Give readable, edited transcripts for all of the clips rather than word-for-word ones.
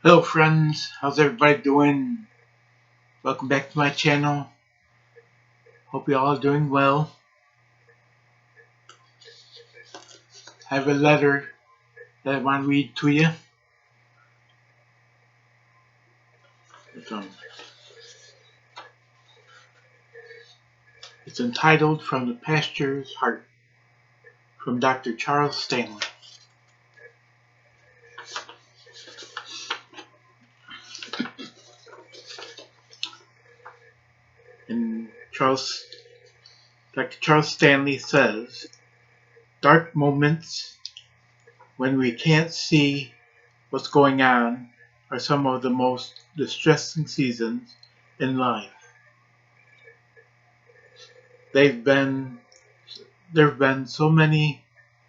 Hello friends, how's everybody doing? Welcome back to my channel. Hope you all are doing well. I have a letter that I want to read to you. It's entitled From the Pastor's Heart from Dr. Charles Stanley. And Dr. Charles Stanley says, dark moments when we can't see what's going on are some of the most distressing seasons in life. There have been so many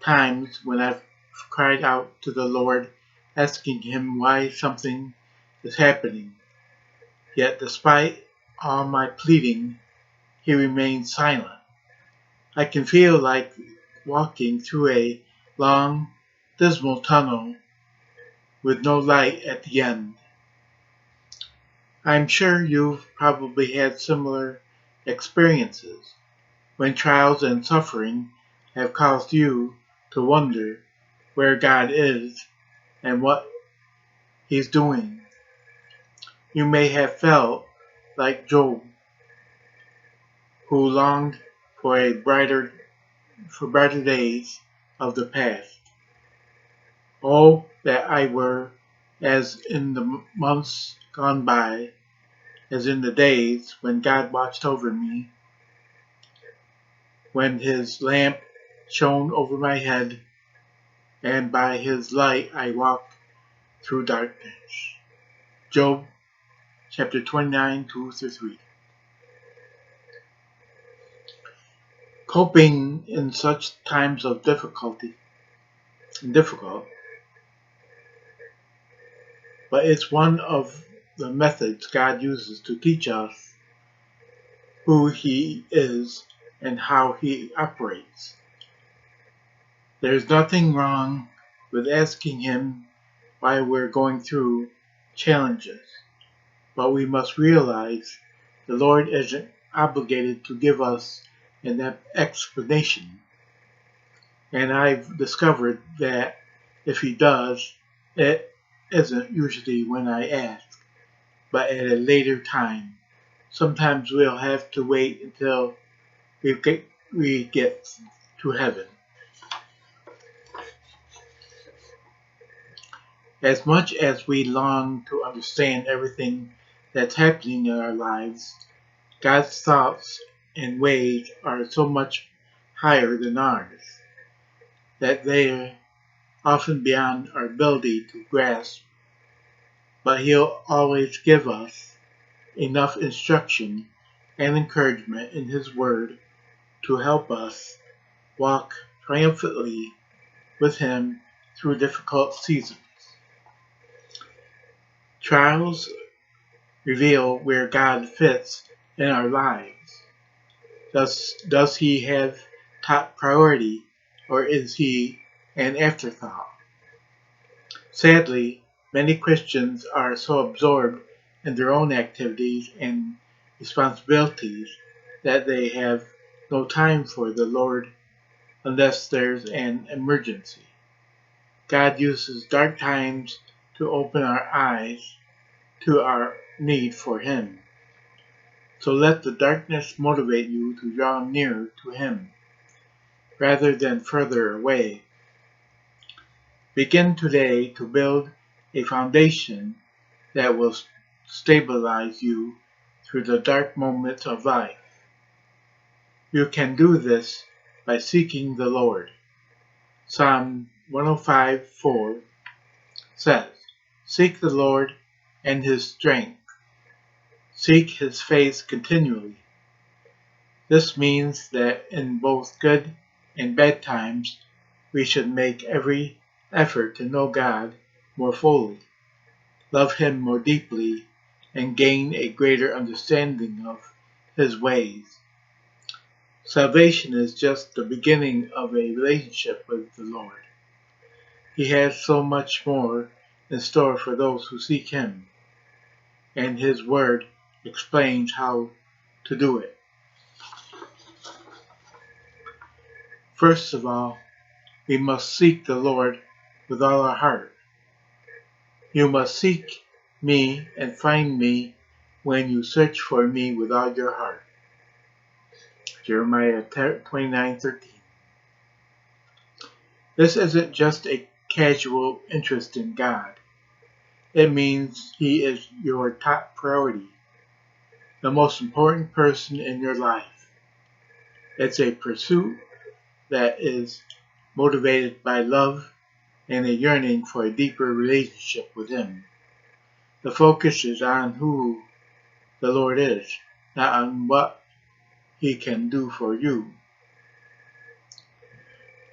times when I've cried out to the Lord, asking Him why something is happening. Yet despite all my pleading, He remains silent. I can feel like walking through a long, dismal tunnel with no light at the end. I'm sure you've probably had similar experiences when trials and suffering have caused you to wonder where God is and what He's doing. You may have felt like Job, who longed for brighter days of the past. Oh, that I were as in the months gone by, as in the days when God watched over me, when His lamp shone over my head, and by His light I walked through darkness. Job chapter 29, 2-3. Coping in such times of difficult, but it's one of the methods God uses to teach us who He is and how He operates. There's nothing wrong with asking Him why we're going through challenges, but we must realize the Lord isn't obligated to give us an explanation. And I've discovered that if He does, it isn't usually when I ask, but at a later time. Sometimes we'll have to wait until we get to heaven. As much as we long to understand everything that's happening in our lives, God's thoughts and ways are so much higher than ours that they are often beyond our ability to grasp. But He'll always give us enough instruction and encouragement in His Word to help us walk triumphantly with Him through difficult seasons. Trials reveal where God fits in our lives. Does He have top priority, or is He an afterthought? Sadly, many Christians are so absorbed in their own activities and responsibilities that they have no time for the Lord unless there's an emergency. God uses dark times to open our eyes to our need for Him. So let the darkness motivate you to draw near to Him, rather than further away. Begin today to build a foundation that will stabilize you through the dark moments of life. You can do this by seeking the Lord. Psalm 105:4 says, "Seek the Lord and His strength. Seek His face continually." This means that in both good and bad times, we should make every effort to know God more fully, love Him more deeply, and gain a greater understanding of His ways. Salvation is just the beginning of a relationship with the Lord. He has so much more in store for those who seek Him, and His Word explains how to do it. First of all, we must seek the Lord with all our heart. You must seek me and find me when you search for me with all your heart. Jeremiah 29:13. This isn't just a casual interest in God. It means He is your top priority, the most important person in your life. It's a pursuit that is motivated by love and a yearning for a deeper relationship with Him. The focus is on who the Lord is, not on what He can do for you.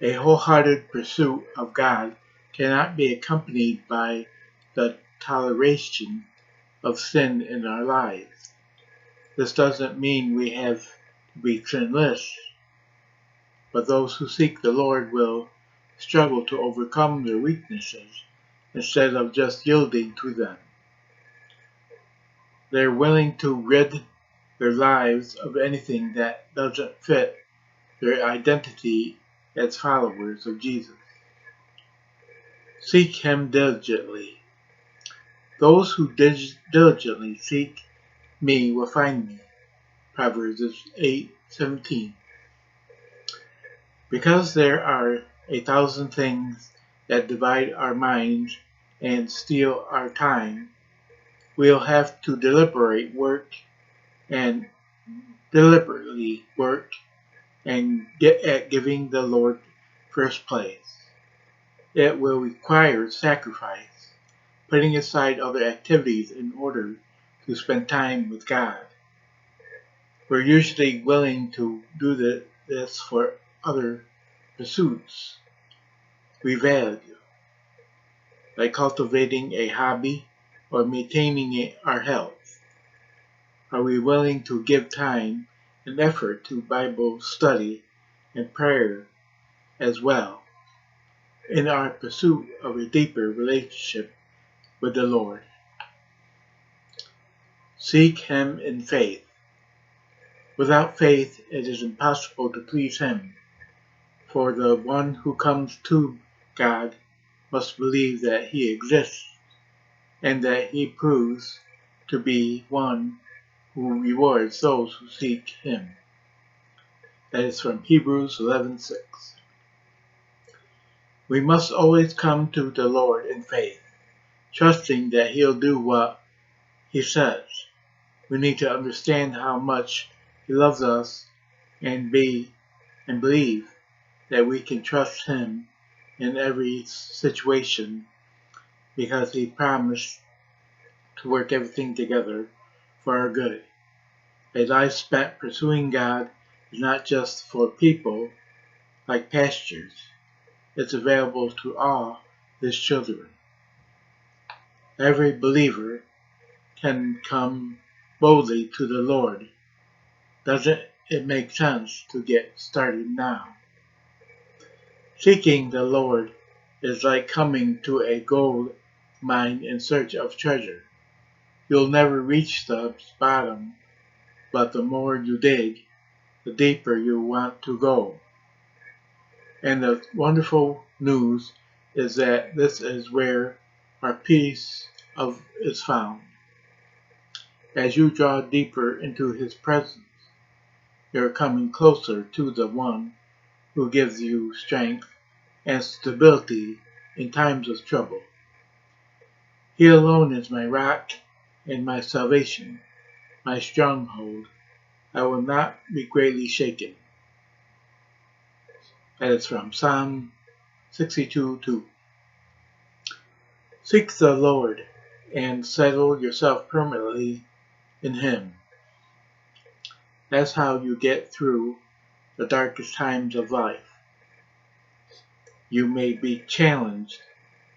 A wholehearted pursuit of God cannot be accompanied by the toleration of sin in our lives. This doesn't mean we have to be sinless, but those who seek the Lord will struggle to overcome their weaknesses instead of just yielding to them. They're willing to rid their lives of anything that doesn't fit their identity as followers of Jesus. Seek Him diligently. Those who diligently seek me will find me. Proverbs 8:17. Because there are 1,000 things that divide our minds and steal our time, we'll have to deliberately work and get at giving the Lord first place. It will require sacrifice, putting aside other activities in order to spend time with God. We're usually willing to do this for other pursuits we value, like cultivating a hobby or maintaining our health. Are we willing to give time and effort to Bible study and prayer as well in our pursuit of a deeper relationship with the Lord? Seek Him in faith. Without faith, it is impossible to please Him, for the one who comes to God must believe that He exists and that He proves to be one who rewards those who seek Him. That is from Hebrews 11:6. We must always come to the Lord in faith, trusting that He'll do what He says. We need to understand how much He loves us and believe that we can trust Him in every situation because He promised to work everything together for our good. A life spent pursuing God is not just for people like pastors. It's available to all His children. Every believer can come boldly to the Lord. Doesn't it make sense to get started now? Seeking the Lord is like coming to a gold mine in search of treasure. You'll never reach the bottom, but the more you dig, the deeper you want to go. And the wonderful news is that this is where our peace is found. As you draw deeper into His presence, you're coming closer to the one who gives you strength and stability in times of trouble. He alone is my rock and my salvation, my stronghold. I will not be greatly shaken. That is from Psalm 62:2. Seek the Lord and settle yourself permanently in Him. That's how you get through the darkest times of life. You may be challenged,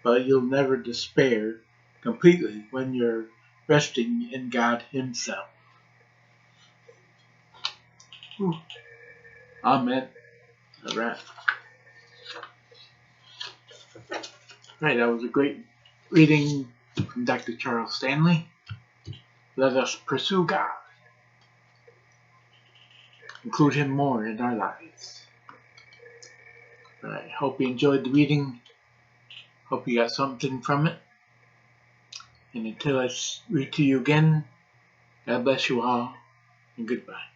but you'll never despair completely when you're resting in God Himself. Whew. Amen. All right, that was a great reading from Dr. Charles Stanley. Let us pursue God. Include Him more in our lives. I hope you enjoyed the reading. Hope you got something from it. And until I read to you again, God bless you all, and goodbye.